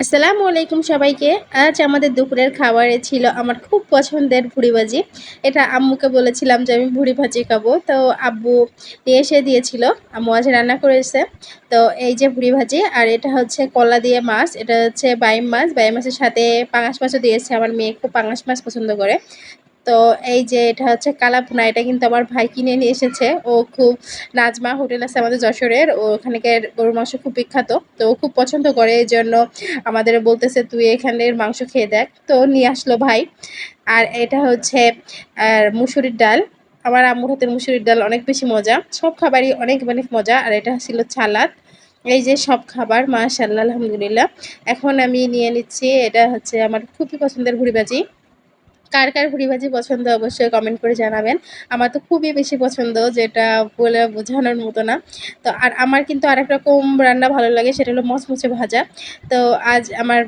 আসসালামু আলাইকুম সবাইকে। আজ আমাদের দুপুরের খাবারে ছিল আমার খুব পছন্দের ভুড়ি ভাজি। এটা আম্মুকে বলেছিলাম যে আমি ভুড়ি ভাজি খাবো, তো আব্বু নিয়ে এসে দিয়েছিল। আম্মু আজ রান্না করেছে। তো এই যে ভুড়ি ভাজি, আর এটা হচ্ছে কলা দিয়ে মাছ, এটা হচ্ছে বাইম মাছ, বাইম মাছের সাথে পাঙাশ মাছও দিয়েছে। আমার মেয়ে খুব পাঙাশ মাছ পছন্দ করে। তো এই যে এটা হচ্ছে কালাভুনা, এটা কিন্তু আমার ভাই কিনে নিয়ে এসেছে। ও খুব, নাজমা হোটেল আছে আমাদের যশোরের, ও ওখানকার গরুর মাংস খুব বিখ্যাত, তো ও খুব পছন্দ করে। এই জন্য আমাদের বলতেছে তুই এখানের মাংস খেয়ে দেখ, তো নিয়ে আসলো ভাই। আর এটা হচ্ছে মুসুরির ডাল। আমার আম্মুর হাতের মুসুরির ডাল অনেক বেশি মজা, সব খাবারই অনেক অনেক মজা। আর এটা ছিল ছালাদ। এই যে সব খাবার মাশাআল্লাহ আলহামদুলিল্লাহ। এখন আমি নিয়ে নিচ্ছি, এটা হচ্ছে আমার খুবই পছন্দের ভুড়ি ভাজি। কার কার ভুড়ি ভাজি পছন্দ অবশ্যই কমেন্ট করে জানাবেন। আমার তো খুবই বেশি পছন্দ, যেটা বলে বোঝানোর মতো না। তো আর আমার কিন্তু আরেক রকম রান্না ভালো লাগে, সেটা হলো মচমচে ভাজা। তো আজ আমার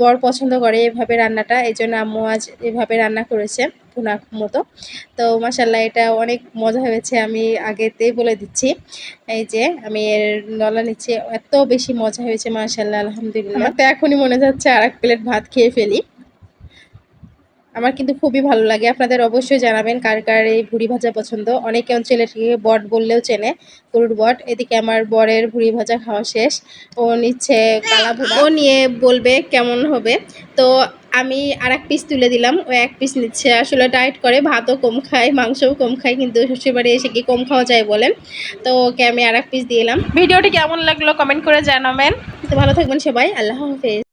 বর পছন্দ করে এভাবে রান্নাটা, এই জন্য আম্মু আজ এভাবে রান্না করেছে ভুনা মতো। তো মাশাল্লাহ এটা অনেক মজা হয়েছে, আমি আগেতেই বলে দিচ্ছি। এই যে আমি এর নলা নিচ্ছি, এত বেশি মজা হয়েছে মাশাল্লাহ আলহামদুলিল্লাহ। আমার তো এখনই মনে যাচ্ছে আর এক প্লেট ভাত খেয়ে ফেলি। আমার কিন্তু খুবই ভালো লাগে। আপনাদের অবশ্যই জানাবেন কার কার এই ভুড়ি ভাজা পছন্দ। অনেকে অঞ্চলে এটিকে বট বললেও চেনে, গরুর বট। এদিকে আমার বরের ভুড়ি ভাজা খাওয়া শেষ, ও নিচ্ছে কালা ভুনা, ও নিয়ে বলবে কেমন হবে। তো আমি আর এক পিস তুলে দিলাম, ও এক পিস নিচ্ছে। আসলে ডায়েট করে, ভাতও কম খায়, মাংসও কম খায়, কিন্তু শ্বশুরবাড়ি এসে কি কম খাওয়া যায় বলেন। তো ওকে আমি আর এক পিস দিয়ে এলাম। ভিডিওটি কেমন লাগলো কমেন্ট করে জানাবেন। তো ভালো থাকবেন সবাই, আল্লাহ হাফেজ।